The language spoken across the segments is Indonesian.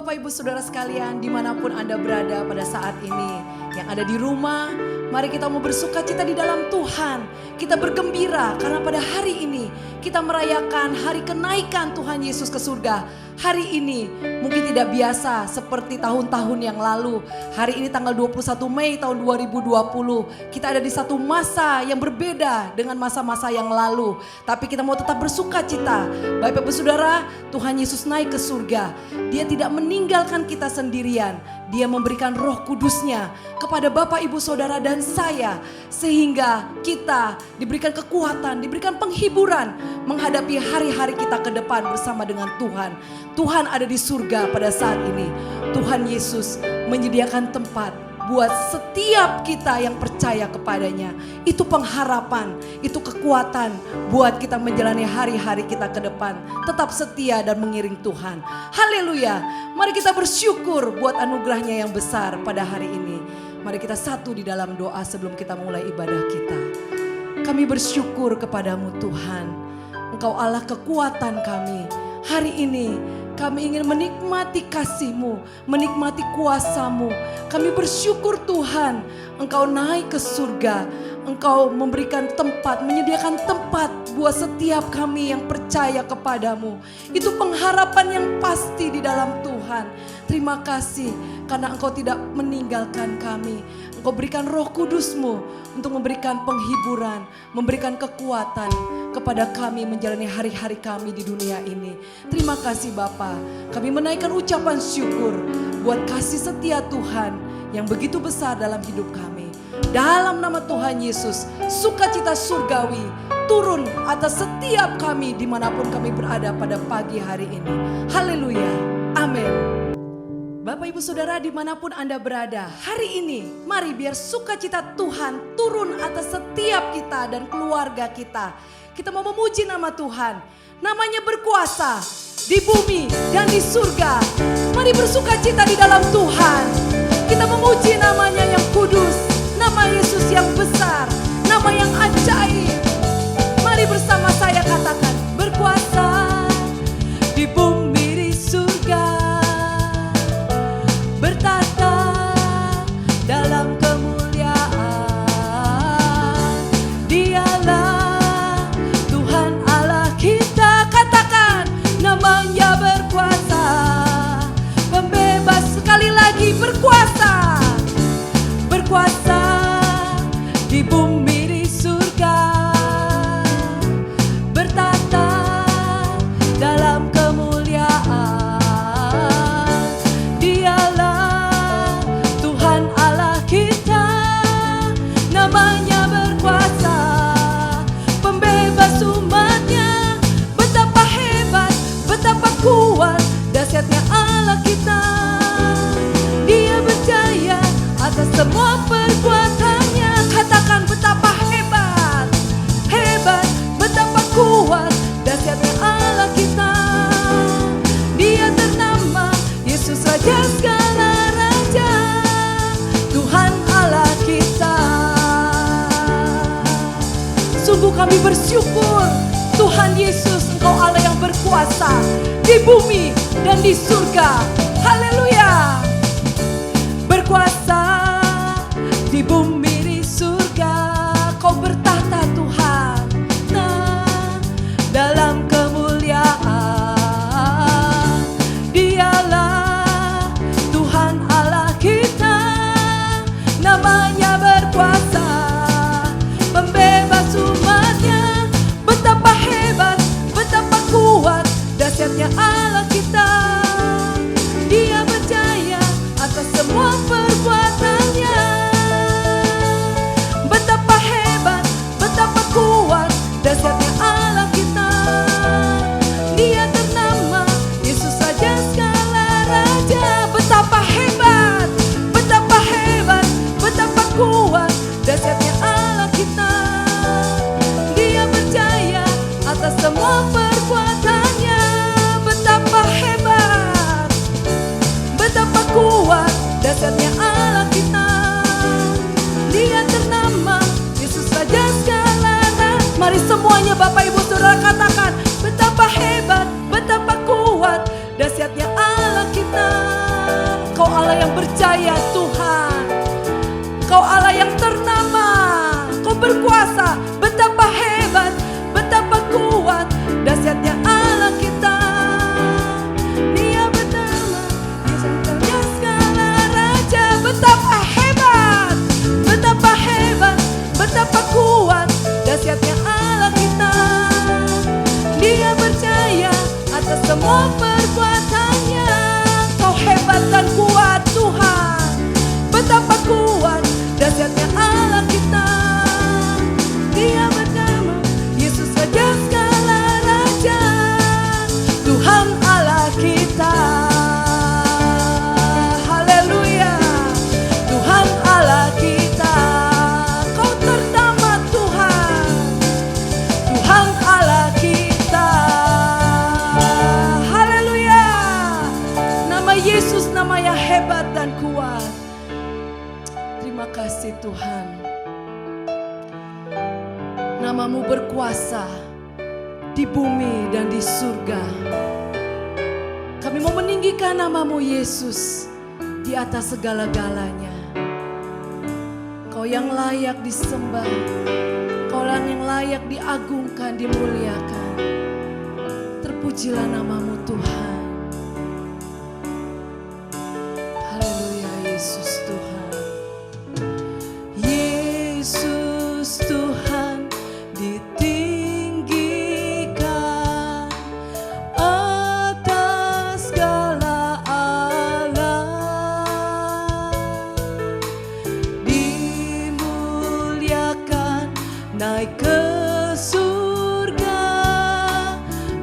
Bapak Ibu Saudara sekalian dimanapun Anda berada pada saat ini. Yang ada di rumah, mari kita mau bersuka cita di dalam Tuhan. Kita bergembira karena pada hari ini kita merayakan hari kenaikan Tuhan Yesus ke surga. Hari ini mungkin tidak biasa seperti tahun-tahun yang lalu. Hari ini tanggal 21 Mei tahun 2020. Kita ada di satu masa yang berbeda dengan masa-masa yang lalu. Tapi kita mau tetap bersuka cita. Bapak Ibu Saudara, Tuhan Yesus naik ke surga. Dia tidak meninggalkan kita sendirian. Dia memberikan Roh Kudus-Nya kepada Bapak Ibu Saudara dan saya. Sehingga kita diberikan kekuatan, diberikan penghiburan menghadapi hari-hari kita ke depan bersama dengan Tuhan. Tuhan ada di surga pada saat ini. Tuhan Yesus menyediakan tempat buat setiap kita yang percaya kepadanya. Itu pengharapan, itu kekuatan buat kita menjalani hari-hari kita ke depan. Tetap setia dan mengiring Tuhan. Haleluya. Mari kita bersyukur buat anugerahnya yang besar pada hari ini. Mari kita satu di dalam doa sebelum kita mulai ibadah kita. Kami bersyukur kepadamu Tuhan. Engkau Allah kekuatan kami. Hari ini kami ingin menikmati kasih-Mu, menikmati kuasa-Mu. Kami bersyukur Tuhan, Engkau naik ke surga. Engkau memberikan tempat, menyediakan tempat buat setiap kami yang percaya kepadamu. Itu pengharapan yang pasti di dalam Tuhan. Terima kasih karena Engkau tidak meninggalkan kami. Engkau berikan Roh Kudus-Mu untuk memberikan penghiburan, memberikan kekuatan kepada kami menjalani hari-hari kami di dunia ini. Terima kasih Bapa. Kami menaikkan ucapan syukur buat kasih setia Tuhan yang begitu besar dalam hidup kami. Dalam nama Tuhan Yesus, sukacita surgawi turun atas setiap kami dimanapun kami berada pada pagi hari ini. Haleluya. Amin. Bapak Ibu Saudara dimanapun Anda berada, hari ini mari biar sukacita Tuhan turun atas setiap kita dan keluarga kita. Kita mau memuji nama Tuhan, namanya berkuasa di bumi dan di surga. Mari bersukacita di dalam Tuhan. Kita memuji namanya yang kudus, nama Yesus yang besar, nama yang ajaib. Mari bersama saya katakan, berkuasa di bumi di surga, bertata dalam kemuliaan. Dialah Tuhan Allah kita, katakan namanya berkuasa, pembebas. Sekali lagi berkuasa, berkuasa di bumi di surga, bertata dalam kemuliaan. Dialah Tuhan Allah kita, namanya berkuasa, pembebas umatnya. Betapa hebat, betapa kuat, dahsyatnya Allah kita. Dia berjaya atas semua perbuatannya. Katakan betapa hebat, hebat, betapa kuat, dahsyatnya Allah kita. Dia ternama Yesus Raja segala raja, Tuhan Allah kita. Sungguh kami bersyukur Tuhan Yesus, Engkau Allah yang berkuasa di bumi dan di surga. Haleluya. Berkuasa di bumi di surga, Kau bertahta Tuhan. Nah, dalam kemuliaan. Dialah Tuhan Allah kita, namanya berkuasa, pembebas umatnya. Betapa hebat, betapa kuat, dahsyatnya Allah kita. Dia berjaya atas semua perbuatannya. Oh perbuatannya, Kau hebat dan kuat Tuhan. Betapa kuat dahsyatnya Allah kita. Dia bernama Yesus Raja segala raja, Tuhan Allah kita. Haleluya, Tuhan Allah kita. Kau ternama Tuhan, Tuhan Allah kita. Haleluya, nama Yesus nama yang hebat dan kuat. Terima kasih Tuhan. Namamu berkuasa di bumi dan di surga. Kami mau meninggikan namamu Yesus di atas segala-galanya. Kau yang layak disembah, Kau yang layak diagungkan, dimuliakan. Terpujilah namamu Tuhan. Haleluya Yesus Tuhan. Yesus Tuhan ditinggikan atas segala alam, dimuliakan naik ke surga,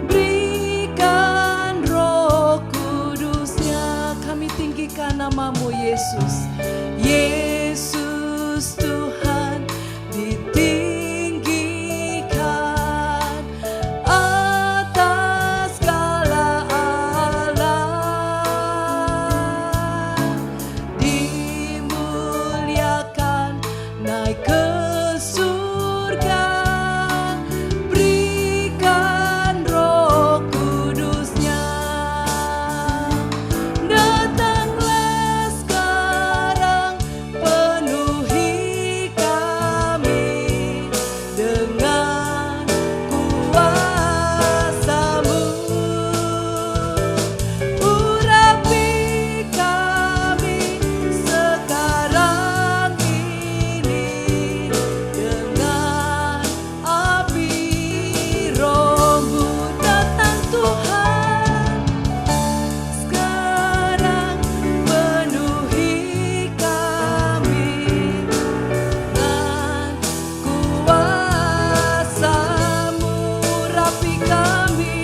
berikan Roh Kudusnya. Kami tinggikan namamu Yesus. Yesus Tuhan ditinggikan atas segala alam, dimuliakan naik ke surga, berikan Roh Kudusnya. Datanglah sekarang, penuhi kami dengan kuasa-Mu. Urapi kami sekarang ini dengan api Roh-Mu. Datang Tuhan, sekarang penuhi kami dengan kuasa-Mu. Rapi kami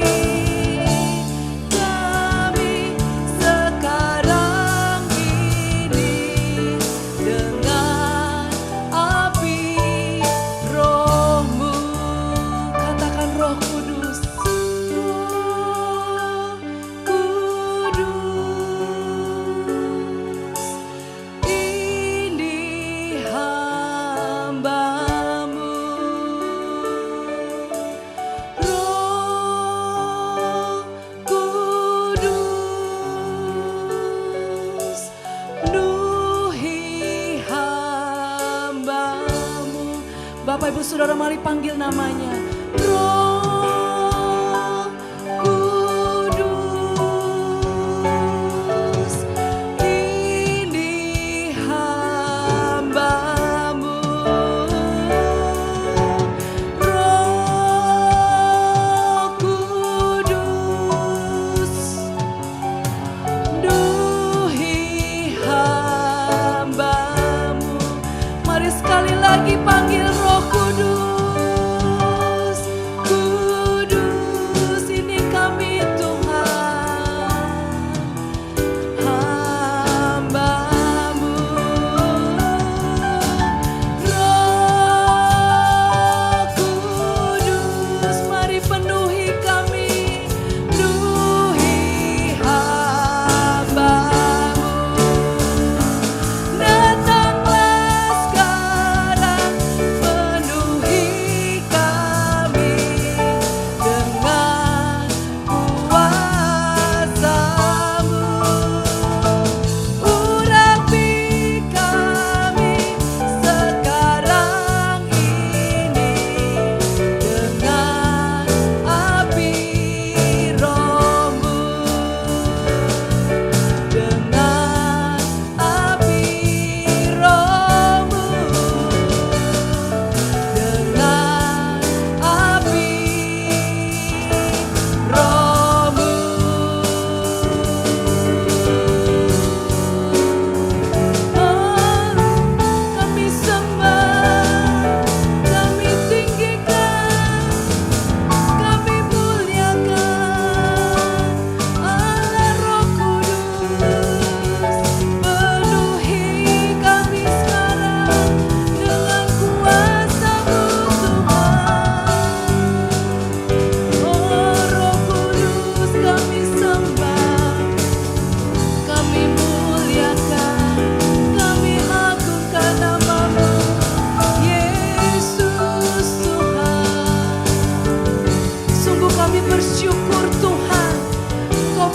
sekarang ini dengan api Roh-Mu. Katakan Roh Kudus, Roh Kudus, ini hamba-Mu. Roh Kudus, penuhi hamba-Mu. Bapak Ibu Saudara, mari panggil namanya. Roh Kudus, ini hamba-Mu. Roh Kudus, penuhi hamba-Mu. Mari sekali lagi panggil Roh Kudus.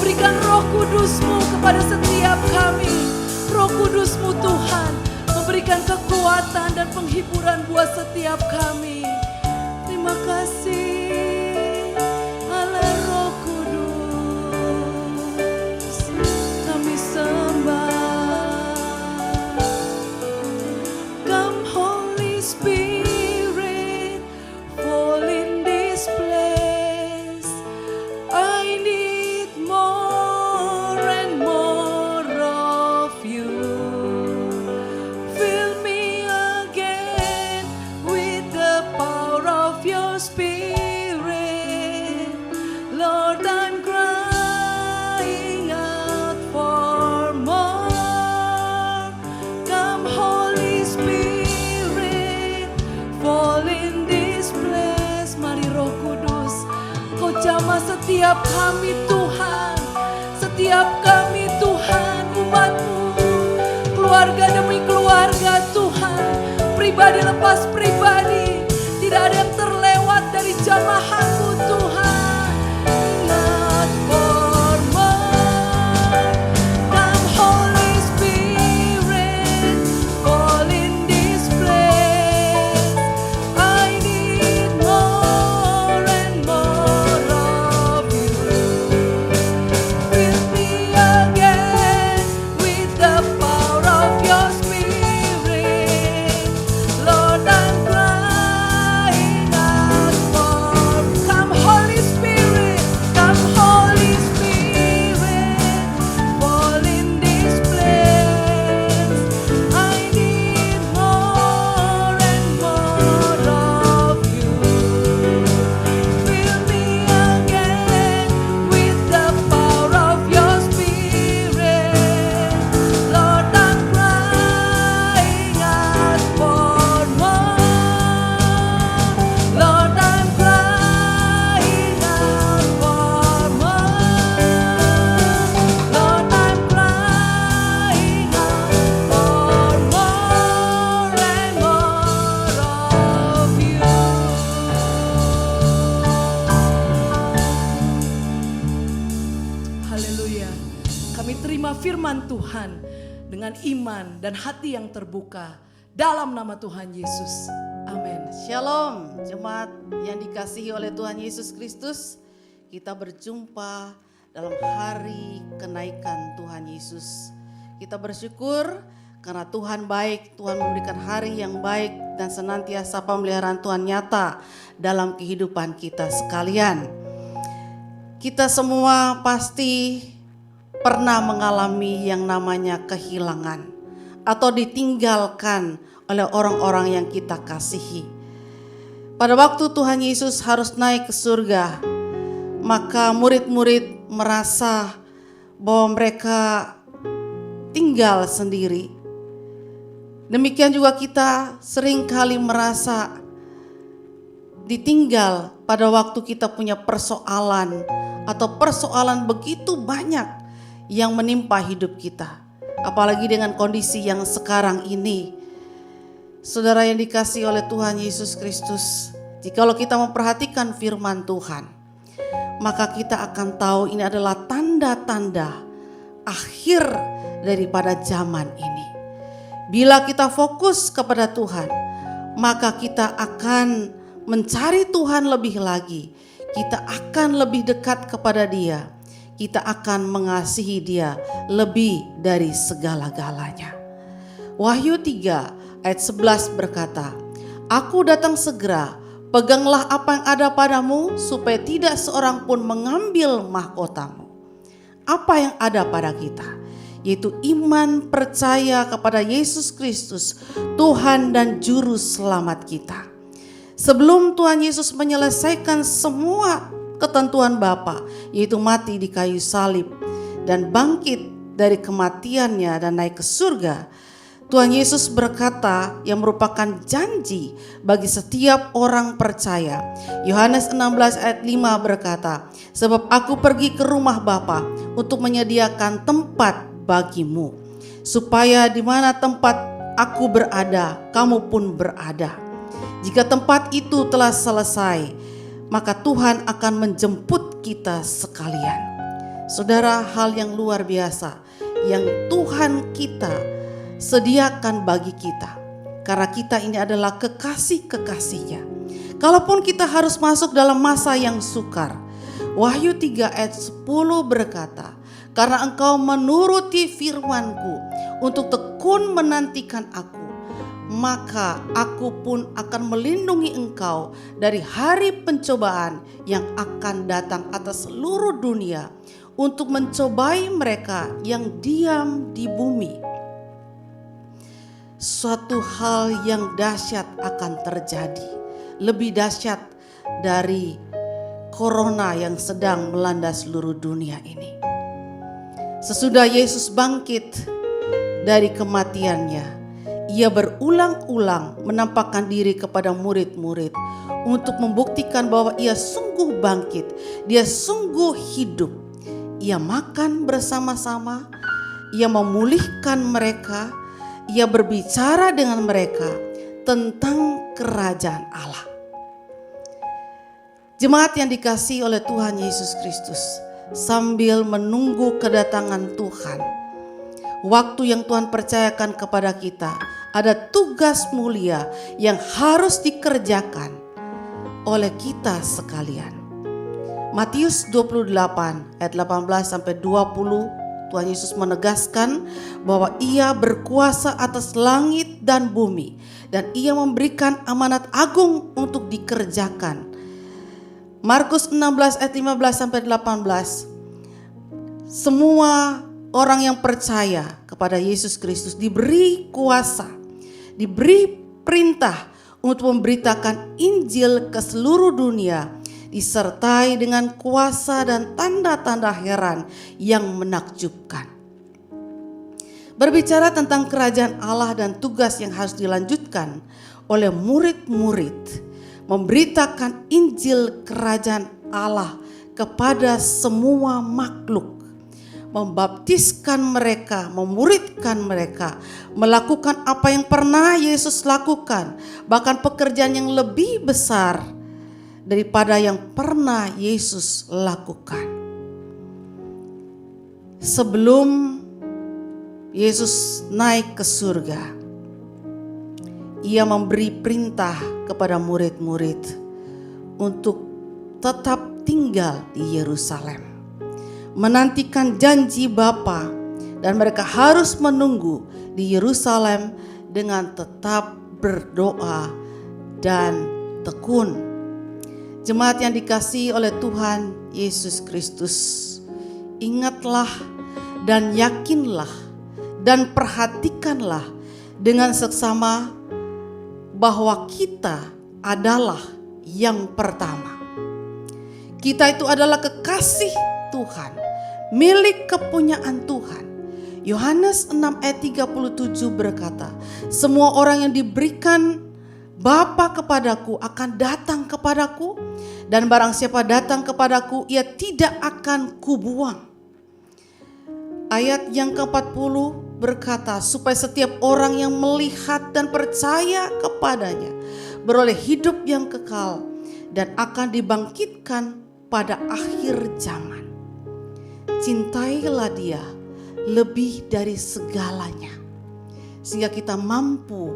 berikan Roh Kudus-Mu kepada setiap kami. Roh Kudus-Mu Tuhan memberikan kekuatan dan penghiburan buat setiap kami. Terima kasih Allah Roh Kudus, kami sembah. Come Holy Spirit, fall in this place. I need more and more of you. Fill me again with the power of your Spirit. Lord, I'm crying out for more. Come Holy Spirit, fall in this place. Mari Roh Kudus, Kau jamah setiap kami Tuhan, setiap kami Tuhan, umat-Mu, keluarga demi keluarga Tuhan, pribadi lepas pribadi, tidak ada yang terlewat dari jamahan-Mu Tuhan. Ingat for more. Come Holy Spirit, fall in this place. I need more and more of you. Fill me again with the power of your Spirit. Lord, I'm crying out for. Come Holy Spirit, come Holy Spirit, fall in this place. I need more and more of you. Fill me again with the power of your Spirit. Lord, I'm crying out for more. Lord, I'm crying out for more. Lord, I'm crying out for more and more of you. Haleluya. Kami terima firman Tuhan dengan iman dan hati yang terbuka dalam nama Tuhan Yesus. Amin. Shalom, jemaat yang dikasihi oleh Tuhan Yesus Kristus. Kita berjumpa dalam hari kenaikan Tuhan Yesus. Kita bersyukur karena Tuhan baik, Tuhan memberikan hari yang baik dan senantiasa pemeliharaan Tuhan nyata dalam kehidupan kita sekalian. Kita semua pasti pernah mengalami yang namanya kehilangan atau ditinggalkan oleh orang-orang yang kita kasihi. Pada waktu Tuhan Yesus harus naik ke surga, maka murid-murid merasa bahwa mereka tinggal sendiri. Demikian juga kita seringkali merasa ditinggal pada waktu kita punya persoalan atau persoalan begitu banyak yang menimpa hidup kita. Apalagi dengan kondisi yang sekarang ini. Saudara yang dikasihi oleh Tuhan Yesus Kristus, jikalau kita memperhatikan firman Tuhan, maka kita akan tahu ini adalah tanda-tanda akhir daripada zaman ini. Bila kita fokus kepada Tuhan, maka kita akan mencari Tuhan lebih lagi. Kita akan lebih dekat kepada Dia. Kita akan mengasihi Dia lebih dari segala-galanya. Wahyu 3 ayat 11 berkata, Aku datang segera, peganglah apa yang ada padamu supaya tidak seorang pun mengambil mahkotamu. Apa yang ada pada kita? Yaitu iman percaya kepada Yesus Kristus, Tuhan dan Juru Selamat kita. Sebelum Tuhan Yesus menyelesaikan semua ketentuan Bapa, yaitu mati di kayu salib dan bangkit dari kematiannya dan naik ke surga, Tuhan Yesus berkata yang merupakan janji bagi setiap orang percaya. Yohanes 16 ayat 5 berkata, Sebab aku pergi ke rumah Bapa untuk menyediakan tempat bagimu, supaya di mana tempat aku berada, kamu pun berada. Jika tempat itu telah selesai, maka Tuhan akan menjemput kita sekalian. Saudara, hal yang luar biasa yang Tuhan kita sediakan bagi kita. Karena kita ini adalah kekasih-kekasihnya. Kalaupun kita harus masuk dalam masa yang sukar. Wahyu 3 ayat 10 berkata, karena engkau menuruti firman-Ku untuk tekun menantikan Aku, maka Aku pun akan melindungi engkau dari hari pencobaan yang akan datang atas seluruh dunia untuk mencobai mereka yang diam di bumi. Suatu hal yang dahsyat akan terjadi, lebih dahsyat dari corona yang sedang melanda seluruh dunia ini. Sesudah Yesus bangkit dari kematiannya, Ia berulang-ulang menampakkan diri kepada murid-murid untuk membuktikan bahwa Ia sungguh bangkit, Dia sungguh hidup. Ia makan bersama-sama, Ia memulihkan mereka, Ia berbicara dengan mereka tentang kerajaan Allah. Jemaat yang dikasihi oleh Tuhan Yesus Kristus, sambil menunggu kedatangan Tuhan, waktu yang Tuhan percayakan kepada kita, ada tugas mulia yang harus dikerjakan oleh kita sekalian. Matius 28 ayat 18 sampai 20, Tuhan Yesus menegaskan bahwa Ia berkuasa atas langit dan bumi dan Ia memberikan amanat agung untuk dikerjakan. Markus 16 ayat 15 sampai 18. Semua orang yang percaya kepada Yesus Kristus diberi kuasa, diberi perintah untuk memberitakan Injil ke seluruh dunia, disertai dengan kuasa dan tanda-tanda heran yang menakjubkan. Berbicara tentang kerajaan Allah dan tugas yang harus dilanjutkan oleh murid-murid, memberitakan Injil kerajaan Allah kepada semua makhluk, membaptiskan mereka, memuridkan mereka, melakukan apa yang pernah Yesus lakukan, bahkan pekerjaan yang lebih besar daripada yang pernah Yesus lakukan. Sebelum Yesus naik ke surga, Ia memberi perintah kepada murid-murid untuk tetap tinggal di Yerusalem, menantikan janji Bapa, dan mereka harus menunggu di Yerusalem dengan tetap berdoa dan tekun. Jemaat yang dikasihi oleh Tuhan Yesus Kristus, ingatlah dan yakinlah dan perhatikanlah dengan seksama bahwa kita adalah yang pertama. Kita itu adalah kekasih Tuhan, milik kepunyaan Tuhan. Yohanes 6 ayat 37 berkata, semua orang yang diberikan Bapa kepadaku akan datang kepadaku, dan barang siapa datang kepadaku, ia tidak akan kubuang. Ayat yang ke-40 berkata, supaya setiap orang yang melihat dan percaya kepadanya beroleh hidup yang kekal dan akan dibangkitkan pada akhir zaman. Cintailah Dia lebih dari segalanya, sehingga kita mampu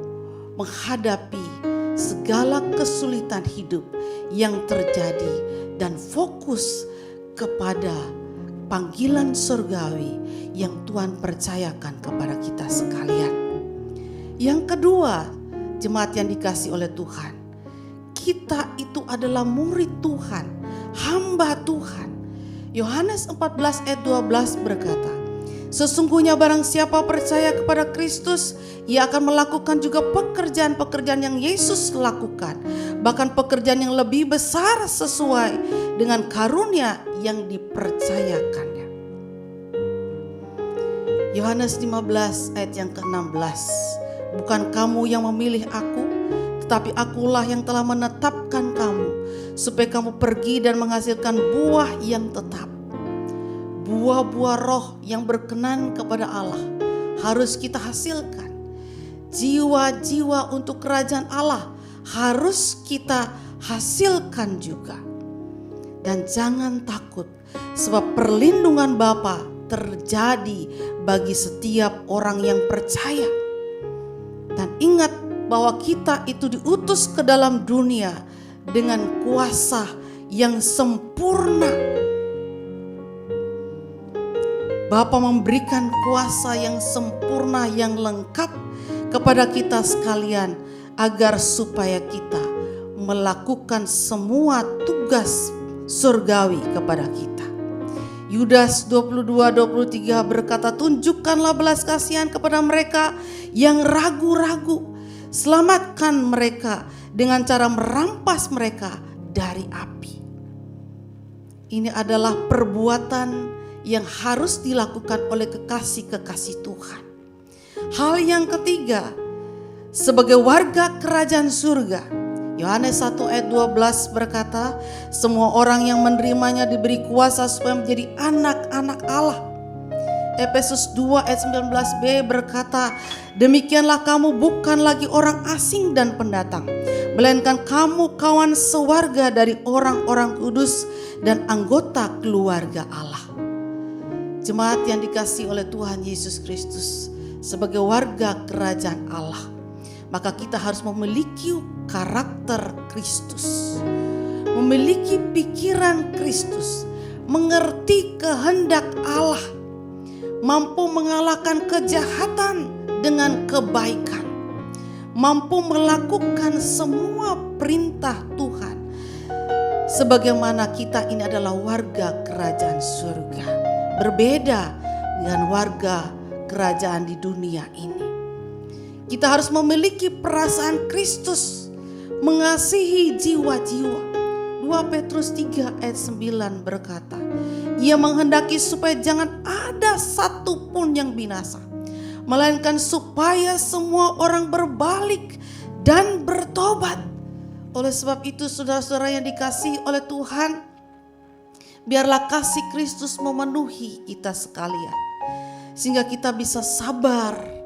menghadapi segala kesulitan hidup yang terjadi dan fokus kepada panggilan surgawi yang Tuhan percayakan kepada kita sekalian. Yang kedua, jemaat yang dikasihi oleh Tuhan, kita itu adalah murid Tuhan, hamba Tuhan. Yohanes 14 ayat 12 berkata, sesungguhnya barang siapa percaya kepada Kristus, ia akan melakukan juga pekerjaan-pekerjaan yang Yesus lakukan, bahkan pekerjaan yang lebih besar sesuai dengan karunia yang dipercayakannya. Yohanes 15 ayat yang ke-16, bukan kamu yang memilih aku, tetapi akulah yang telah menetapkan kamu, supaya kamu pergi dan menghasilkan buah yang tetap. Buah-buah roh yang berkenan kepada Allah harus kita hasilkan. Jiwa-jiwa untuk kerajaan Allah harus kita hasilkan juga. Dan jangan takut, sebab perlindungan Bapa terjadi bagi setiap orang yang percaya. Dan ingat bahwa kita itu diutus ke dalam dunia dengan kuasa yang sempurna. Bapa memberikan kuasa yang sempurna, yang lengkap kepada kita sekalian, agar supaya kita melakukan semua tugas surgawi kepada kita. Yudas 22:23 berkata, tunjukkanlah belas kasihan kepada mereka yang ragu-ragu. Selamatkan mereka dengan cara merampas mereka dari api. Ini adalah perbuatan yang harus dilakukan oleh kekasih-kekasih Tuhan. Hal yang ketiga, sebagai warga kerajaan surga, Yohanes 1 ayat 12 berkata, semua orang yang menerimanya diberi kuasa supaya menjadi anak-anak Allah. Efesus 2 ayat 19b berkata, demikianlah kamu bukan lagi orang asing dan pendatang, melainkan kamu kawan sewarga dari orang-orang kudus dan anggota keluarga Allah. Jemaat yang dikasihi oleh Tuhan Yesus Kristus, sebagai warga kerajaan Allah, maka kita harus memiliki karakter Kristus, memiliki pikiran Kristus, mengerti kehendak Allah, mampu mengalahkan kejahatan dengan kebaikan, mampu melakukan semua perintah Tuhan, sebagaimana kita ini adalah warga kerajaan surga, berbeda dengan warga kerajaan di dunia ini. Kita harus memiliki perasaan Kristus, mengasihi jiwa-jiwa. 2 Petrus 3 ayat 9 berkata, ia menghendaki supaya jangan ada satu pun yang binasa, melainkan supaya semua orang berbalik dan bertobat. Oleh sebab itu saudara-saudara yang dikasihi oleh Tuhan, biarlah kasih Kristus memenuhi kita sekalian, sehingga kita bisa sabar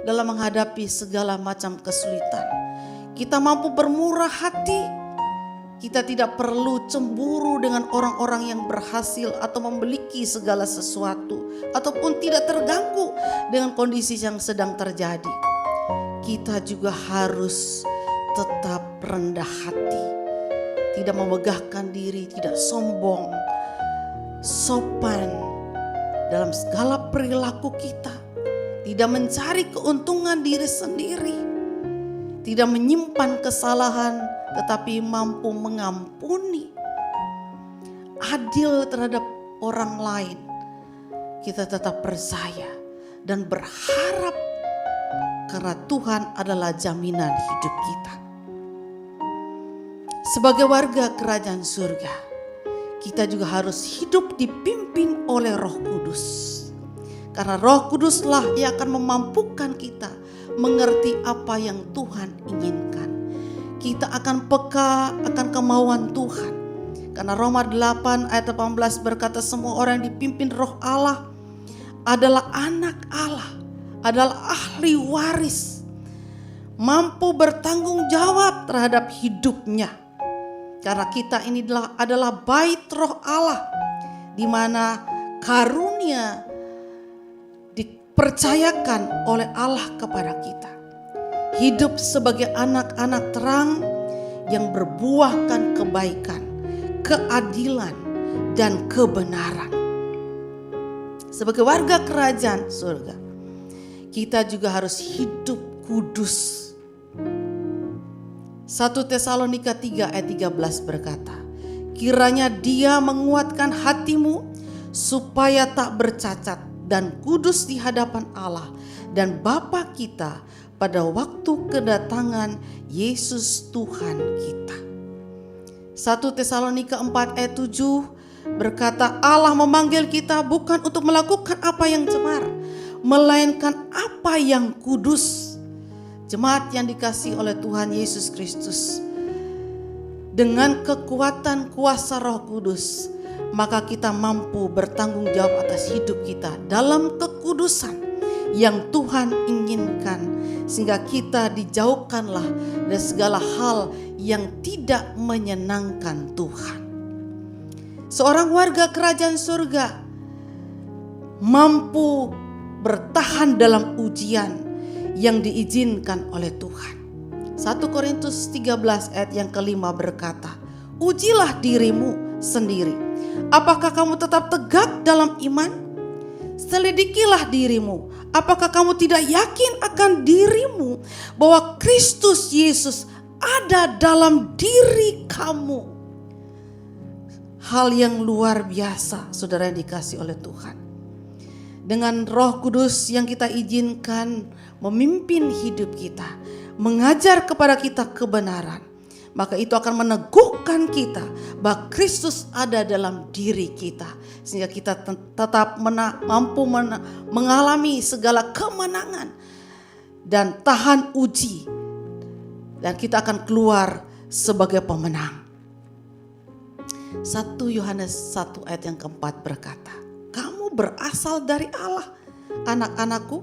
dalam menghadapi segala macam kesulitan. Kita mampu bermurah hati. Kita tidak perlu cemburu dengan orang-orang yang berhasil atau memiliki segala sesuatu, ataupun tidak terganggu dengan kondisi yang sedang terjadi. Kita juga harus tetap rendah hati, tidak memegahkan diri, tidak sombong, sopan dalam segala perilaku kita. Tidak mencari keuntungan diri sendiri, tidak menyimpan kesalahan, tetapi mampu mengampuni, adil terhadap orang lain. Kita tetap percaya dan berharap karena Tuhan adalah jaminan hidup kita. Sebagai warga kerajaan surga, kita juga harus hidup dipimpin oleh Roh Kudus. Karena Roh Kuduslah yang akan memampukan kita mengerti apa yang Tuhan inginkan. Kita akan peka akan kemauan Tuhan. Karena Roma 8 ayat 18 berkata, semua orang yang dipimpin Roh Allah adalah anak Allah, adalah ahli waris, mampu bertanggung jawab terhadap hidupnya. Karena kita ini adalah bait Roh Allah, di mana karunia dipercayakan oleh Allah kepada kita. Hidup sebagai anak-anak terang yang berbuahkan kebaikan, keadilan, dan kebenaran. Sebagai warga kerajaan surga, kita juga harus hidup kudus. 1 Tesalonika 3 ayat 13 berkata, kiranya Dia menguatkan hatimu supaya tak bercacat dan kudus di hadapan Allah dan Bapa kita pada waktu kedatangan Yesus Tuhan kita. 1 Tesalonika 4 ayat 7 berkata, Allah memanggil kita bukan untuk melakukan apa yang cemar, melainkan apa yang kudus. Jemaat yang dikasihi oleh Tuhan Yesus Kristus, dengan kekuatan kuasa Roh Kudus, maka kita mampu bertanggung jawab atas hidup kita dalam kekudusan yang Tuhan inginkan, sehingga kita dijauhkanlah dari segala hal yang tidak menyenangkan Tuhan. seorang warga kerajaan surga mampu bertahan dalam ujian yang diizinkan oleh Tuhan. 1 Korintus 13 ayat yang kelima berkata, ujilah dirimu sendiri. Apakah kamu tetap tegak dalam iman? Selidikilah dirimu. Apakah kamu tidak yakin akan dirimu bahwa Kristus Yesus ada dalam diri kamu? Hal yang luar biasa, saudara yang dikasihi oleh Tuhan. Dengan Roh Kudus yang kita izinkan memimpin hidup kita, mengajar kepada kita kebenaran, maka itu akan meneguhkan kita bahwa Kristus ada dalam diri kita, sehingga kita tetap mampu mengalami segala kemenangan dan tahan uji, dan kita akan keluar sebagai pemenang. 1 Yohanes 1 ayat yang keempat berkata, kamu berasal dari Allah, anak-anakku,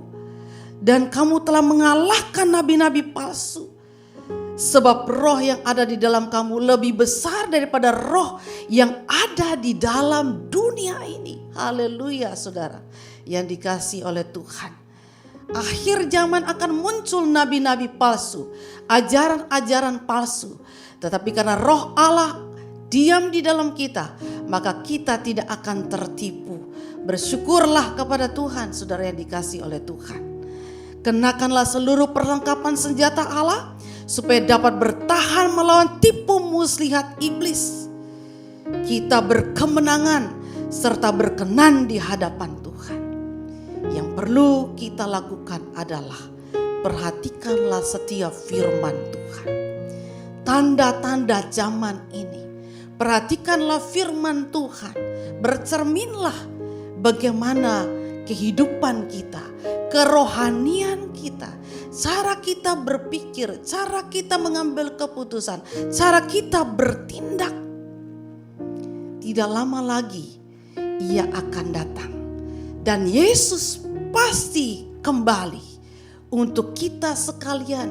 dan kamu telah mengalahkan nabi-nabi palsu. Sebab roh yang ada di dalam kamu lebih besar daripada roh yang ada di dalam dunia ini. Haleluya, saudara yang dikasihi oleh Tuhan. Akhir zaman akan muncul nabi-nabi palsu, ajaran-ajaran palsu. Tetapi karena roh Allah diam di dalam kita, maka kita tidak akan tertipu. Bersyukurlah kepada Tuhan, saudara yang dikasihi oleh Tuhan. Kenakanlah seluruh perlengkapan senjata Allah supaya dapat bertahan melawan tipu muslihat iblis. Kita berkemenangan serta berkenan di hadapan Tuhan. Yang perlu kita lakukan adalah perhatikanlah setiap firman Tuhan. Tanda-tanda zaman ini. Perhatikanlah firman Tuhan. Bercerminlah bagaimana kehidupan kita, kerohanian kita, cara kita berpikir, cara kita mengambil keputusan, cara kita bertindak. Tidak lama lagi Ia akan datang dan Yesus pasti kembali untuk kita sekalian,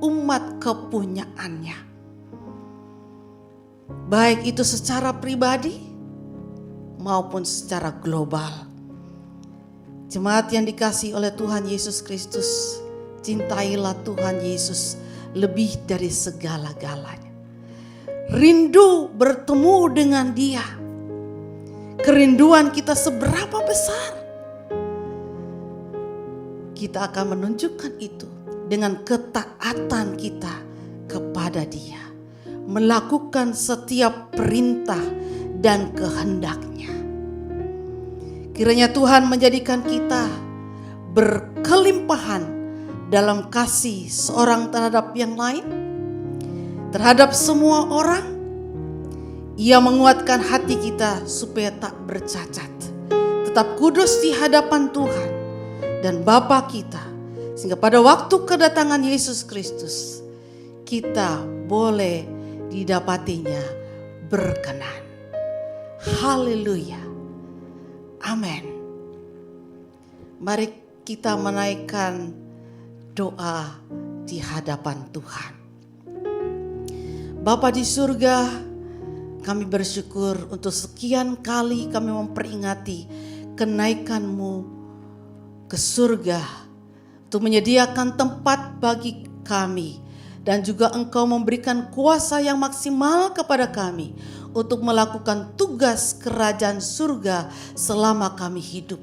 umat kepunyaannya. Baik itu secara pribadi maupun secara global. Jemaat yang dikasihi oleh Tuhan Yesus Kristus, cintailah Tuhan Yesus lebih dari segala-galanya. Rindu bertemu dengan Dia. Kerinduan kita seberapa besar? Kita akan menunjukkan itu dengan ketaatan kita kepada Dia. Melakukan setiap perintah dan kehendak-Nya. Kiranya Tuhan menjadikan kita berkelimpahan dalam kasih seorang terhadap yang lain, terhadap semua orang. Ia menguatkan hati kita supaya tak bercacat, tetap kudus di hadapan Tuhan dan Bapa kita, sehingga pada waktu kedatangan Yesus Kristus kita boleh didapatinya berkenan. Haleluya. Amin. Mari kita menaikkan doa di hadapan Tuhan. Bapa di surga, kami bersyukur untuk sekian kali kami memperingati kenaikan-Mu ke surga untuk menyediakan tempat bagi kami. Dan juga Engkau memberikan kuasa yang maksimal kepada kami untuk melakukan tugas kerajaan surga selama kami hidup.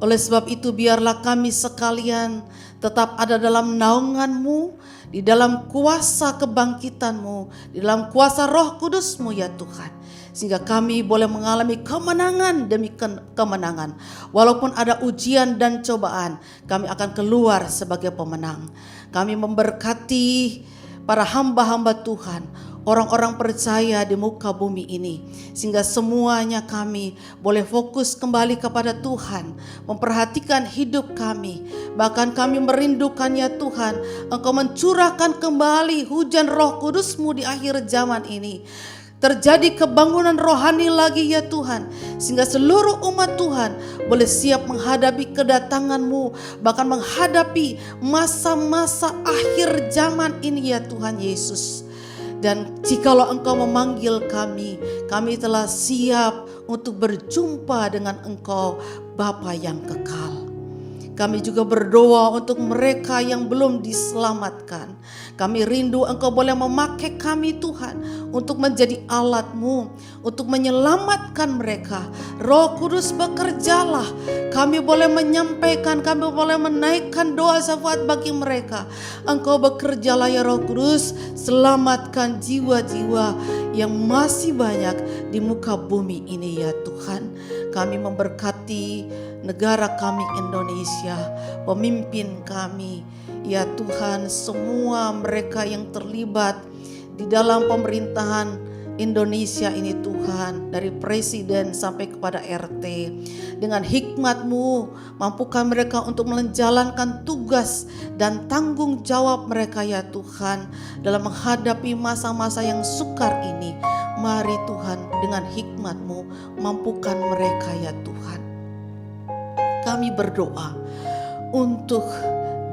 Oleh sebab itu biarlah kami sekalian tetap ada dalam naungan-Mu, di dalam kuasa kebangkitan-Mu, di dalam kuasa Roh Kudus-Mu ya Tuhan. Sehingga kami boleh mengalami kemenangan demi kemenangan. Walaupun ada ujian dan cobaan, kami akan keluar sebagai pemenang. Kami memberkati para hamba-hamba Tuhan, orang-orang percaya di muka bumi ini, sehingga semuanya kami boleh fokus kembali kepada Tuhan, memperhatikan hidup kami. Bahkan kami merindukan ya Tuhan, Engkau mencurahkan kembali hujan Roh Kudus-Mu di akhir zaman ini. Terjadi kebangunan rohani lagi ya Tuhan, sehingga seluruh umat Tuhan boleh siap menghadapi kedatangan-Mu, bahkan menghadapi masa-masa akhir zaman ini ya Tuhan Yesus. Dan jikalau Engkau memanggil kami, kami telah siap untuk berjumpa dengan Engkau, Bapa yang kekal. Kami juga berdoa untuk mereka yang belum diselamatkan. Kami rindu Engkau boleh memakai kami Tuhan untuk menjadi alat-Mu, untuk menyelamatkan mereka. Roh Kudus bekerjalah. Kami boleh menyampaikan, kami boleh menaikkan doa syafaat bagi mereka. Engkau bekerjalah ya Roh Kudus, selamatkan jiwa-jiwa yang masih banyak di muka bumi ini ya Tuhan. Kami memberkati negara kami Indonesia, pemimpin kami, ya Tuhan, semua mereka yang terlibat di dalam pemerintahan Indonesia ini Tuhan, dari presiden sampai kepada RT. Dengan hikmat-Mu, mampukan mereka untuk menjalankan tugas dan tanggung jawab mereka ya Tuhan, dalam menghadapi masa-masa yang sukar ini. Mari Tuhan, dengan hikmat-Mu, mampukan mereka ya Tuhan. Kami berdoa untuk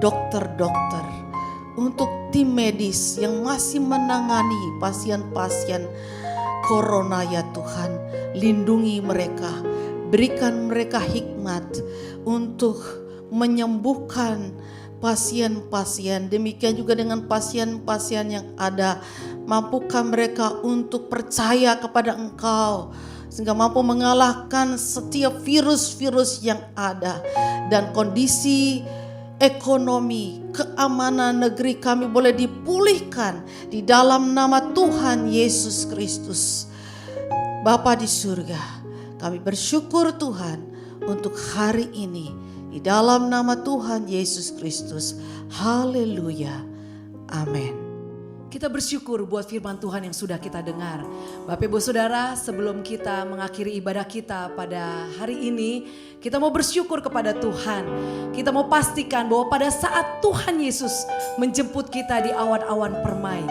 dokter-dokter, untuk tim medis yang masih menangani pasien-pasien corona ya Tuhan. Lindungi mereka, berikan mereka hikmat untuk menyembuhkan pasien-pasien. Demikian juga dengan pasien-pasien yang ada, mampukan mereka untuk percaya kepada Engkau, sehingga mampu mengalahkan setiap virus-virus yang ada. Dan kondisi ekonomi, keamanan negeri kami boleh dipulihkan di dalam nama Tuhan Yesus Kristus. Bapa di surga, kami bersyukur Tuhan untuk hari ini di dalam nama Tuhan Yesus Kristus. Haleluya. Amin. Kita bersyukur buat firman Tuhan yang sudah kita dengar. Bapak Ibu Saudara, sebelum kita mengakhiri ibadah kita pada hari ini, kita mau bersyukur kepada Tuhan. Kita mau pastikan bahwa pada saat Tuhan Yesus menjemput kita di awan-awan permai,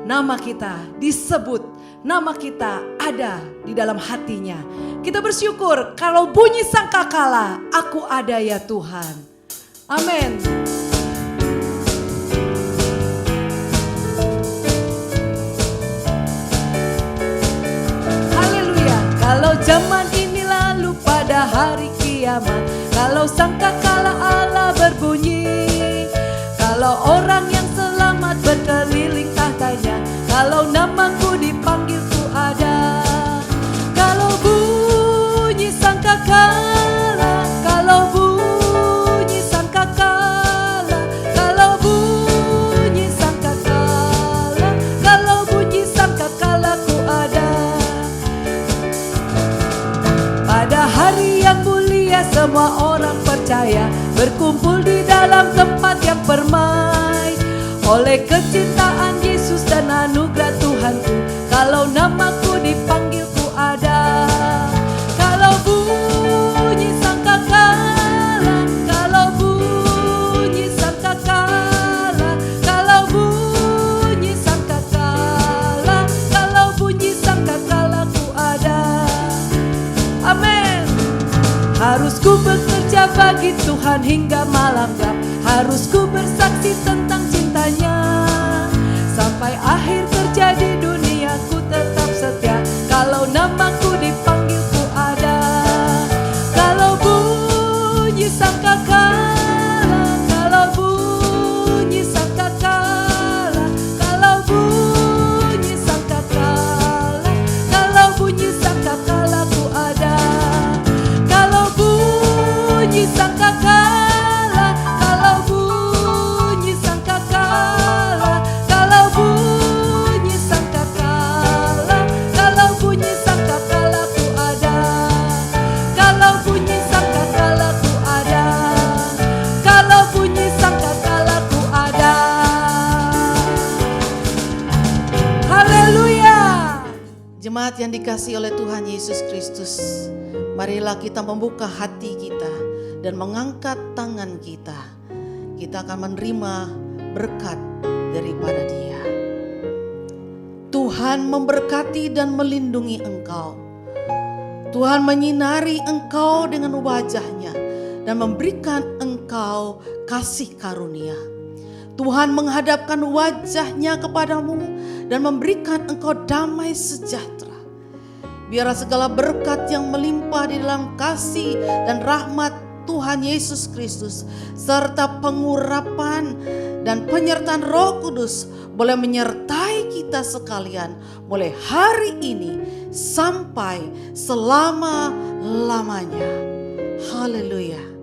nama kita disebut, nama kita ada di dalam hatinya. Kita bersyukur kalau bunyi sangkakala, aku ada ya Tuhan. Amin. Kalau zaman ini lalu pada hari kiamat, kalau sangkakala Allah berbunyi, kalau orang yang selamat berkeliling tahtanya, kalau namaku dipanggil ku ada. Kalau bunyi sangkakala, kalau bunyi sangkakala, kalau bunyi sangkakala, kalau bunyi sangkakala ku ada. Pada hari yang mulia semua orang percaya berkumpul di dalam tempat yang permai. Oleh kecintaan Yesus dan anugerah Tuhanku, kalau namaku dipanggil ku ada. Kalau bunyi sangkakala, kalau bunyi sangkakala, kalau bunyi sangkakala, kalau bunyi sangkakala ku ada. Amin. Harus ku bekerja bagi Tuhan hingga malam gelap, harus ku bersaksi tentang cintanya. Sampai akhir kerja di dunia ku tetap setia, kalau namaku dipanggil ku ada. Kalau bunyi sangkakala, kalau bunyi sangkakala, kalau bunyi sangkakala, kalau bunyi sangkakala ku ada. Kalau bunyi sangkakala, kalau bunyi sangkakala, kalau bunyi sangkakala, kalau bunyi sangkakala ku ada. Kalau bunyi sangkakala ku ada. Kalau bunyi sangkakala ku ada. Haleluya. Jemaat yang dikasihi oleh Tuhan Yesus Kristus, marilah kita membuka hati kita dan mengangkat tangan kita. Kita akan menerima berkat daripada Dia. Tuhan memberkati dan melindungi engkau. Tuhan menyinari engkau dengan wajah-Nya dan memberikan engkau kasih karunia. Tuhan menghadapkan wajahnya kepadamu dan memberikan engkau damai sejahtera. Biarlah segala berkat yang melimpah di dalam kasih dan rahmat Tuhan Yesus Kristus serta pengurapan dan penyertaan Roh Kudus boleh menyertai kita sekalian mulai hari ini sampai selama-lamanya. Haleluya.